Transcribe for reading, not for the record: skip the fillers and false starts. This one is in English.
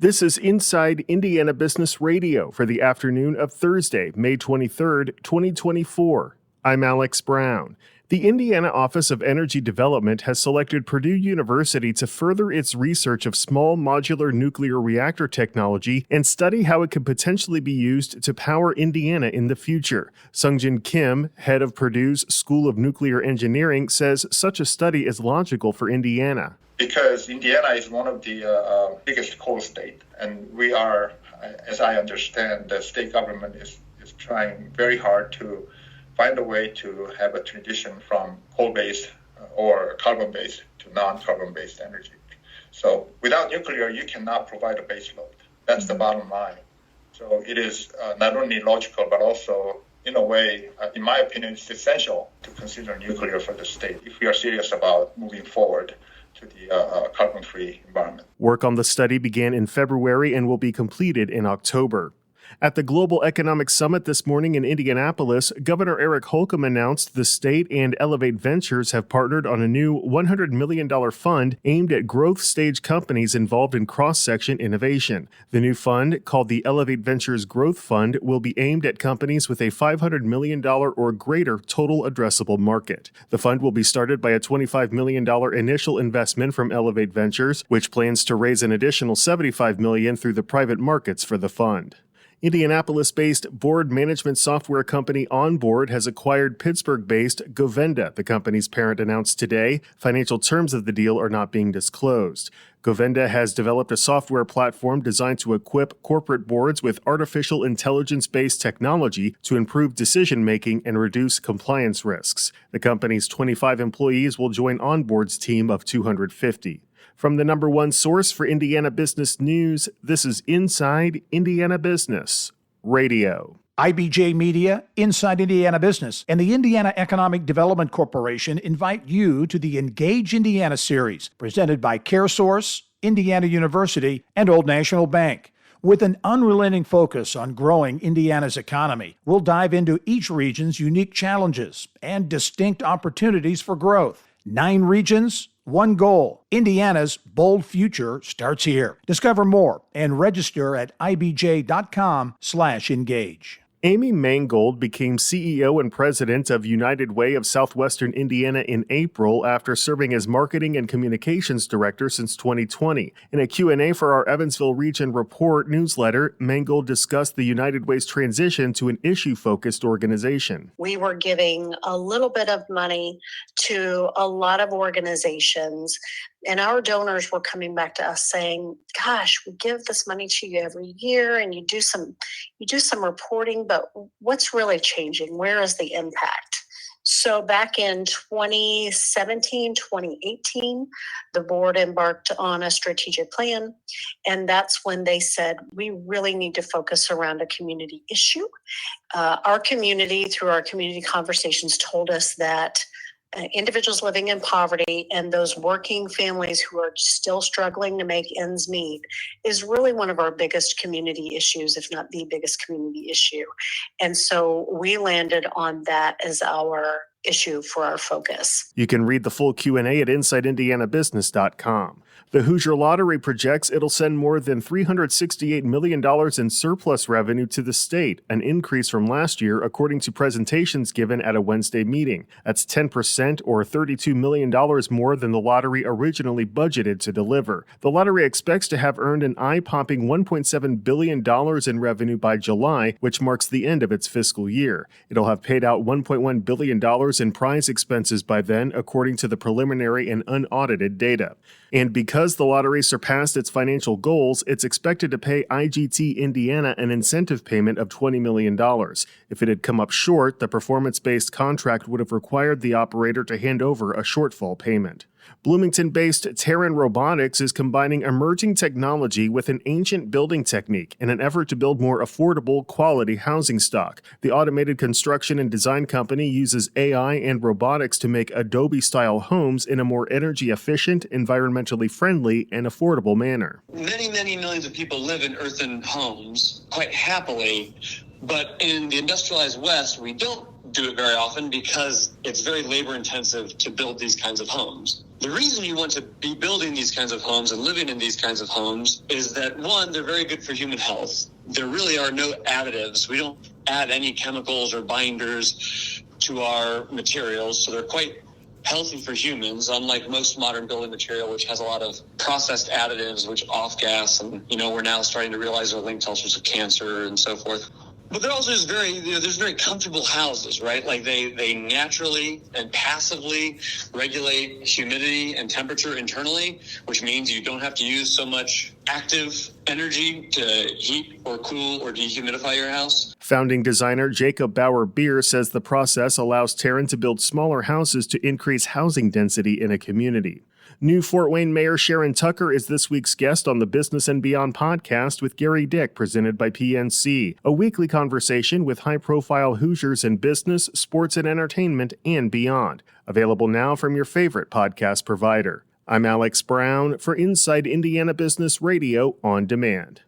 This is Inside Indiana Business Radio for the afternoon of Thursday, May 23rd, 2024. I'm Alex Brown. The Indiana Office of Energy Development has selected Purdue University to further its research of small modular nuclear reactor technology and study how it could potentially be used to power Indiana in the future. Sungjin Kim, head of Purdue's School of Nuclear Engineering, says such a study is logical for Indiana. Because Indiana is one of the biggest coal states, and we are, as I understand, the state government is trying very hard to find a way to have a transition from coal-based or carbon-based to non-carbon-based energy. So without nuclear, you cannot provide a base load. That's the bottom line. So it is not only logical, but also, in a way, in my opinion, it's essential to consider nuclear for the state if we are serious about moving forward to the carbon-free environment. Work on the study began in February and will be completed in October. At the Global Economic Summit this morning in Indianapolis, Governor Eric Holcomb announced the state and Elevate Ventures have partnered on a new $100 million fund aimed at growth stage companies involved in cross-section innovation. The new fund, called the Elevate Ventures Growth Fund, will be aimed at companies with a $500 million or greater total addressable market. The fund will be started by a $25 million initial investment from Elevate Ventures, which plans to raise an additional $75 million through the private markets for the fund. Indianapolis-based board management software company Onboard has acquired Pittsburgh-based Govenda, the company's parent announced today. Financial terms of the deal are not being disclosed. Govenda has developed a software platform designed to equip corporate boards with artificial intelligence-based technology to improve decision-making and reduce compliance risks. The company's 25 employees will join Onboard's team of 250. From the number one source for Indiana business news, this is Inside Indiana Business Radio. IBJ Media, Inside Indiana Business, and the Indiana Economic Development Corporation invite you to the Engage Indiana series, presented by CareSource, Indiana University, and Old National Bank. With an unrelenting focus on growing Indiana's economy, we'll dive into each region's unique challenges and distinct opportunities for growth. 9 regions, 1 goal. Indiana's bold future starts here. Discover more and register at ibj.com/engage. Amy Mangold became CEO and president of United Way of Southwestern Indiana in April after serving as marketing and communications director since 2020. In a Q&A for our Evansville Region Report newsletter, Mangold discussed the United Way's transition to an issue-focused organization. We were giving a little bit of money to a lot of organizations, and our donors were coming back to us saying, gosh, we give this money to you every year and you do some reporting, but what's really changing? Where is the impact? So back in 2017, 2018, the board embarked on a strategic plan, and that's when they said, we really need to focus around a community issue. Our community, through our community conversations, told us that individuals living in poverty and those working families who are still struggling to make ends meet is really one of our biggest community issues, if not the biggest community issue. And so we landed on that as our issue for our focus. You can read the full Q&A at InsideIndianaBusiness.com. The Hoosier Lottery projects it'll send more than $368 million in surplus revenue to the state, an increase from last year, according to presentations given at a Wednesday meeting. That's 10% or $32 million more than the lottery originally budgeted to deliver. The lottery expects to have earned an eye-popping $1.7 billion in revenue by July, which marks the end of its fiscal year. It'll have paid out $1.1 billion in prize expenses by then, according to the preliminary and unaudited data. And because the lottery surpassed its financial goals, it's expected to pay IGT Indiana an incentive payment of $20 million. If it had come up short, the performance-based contract would have required the operator to hand over a shortfall payment. Bloomington-based Terran Robotics is combining emerging technology with an ancient building technique in an effort to build more affordable, quality housing stock. The automated construction and design company uses AI and robotics to make Adobe-style homes in a more energy-efficient, environmentally friendly, and affordable manner. Many millions of people live in earthen homes quite happily, but in the industrialized West, we don't do it very often because it's very labor-intensive to build these kinds of homes. The reason you want to be building these kinds of homes and living in these kinds of homes is that, one, they're very good for human health. There really are no additives. We don't add any chemicals or binders to our materials, so they're quite healthy for humans, unlike most modern building material, which has a lot of processed additives, which off-gas, and, we're now starting to realize they're linked to all sorts of cancer and so forth. But they're also just there's very comfortable houses, right? Like they naturally and passively regulate humidity and temperature internally, which means you don't have to use so much active energy to heat or cool or dehumidify your house. Founding designer Jacob Bauer-Beer says the process allows Terran to build smaller houses to increase housing density in a community. New Fort Wayne Mayor Sharon Tucker is this week's guest on the Business and Beyond podcast with Gary Dick, presented by PNC, a weekly conversation with high-profile Hoosiers in business, sports and entertainment, and beyond. Available now from your favorite podcast provider. I'm Alex Brown for Inside Indiana Business Radio on Demand.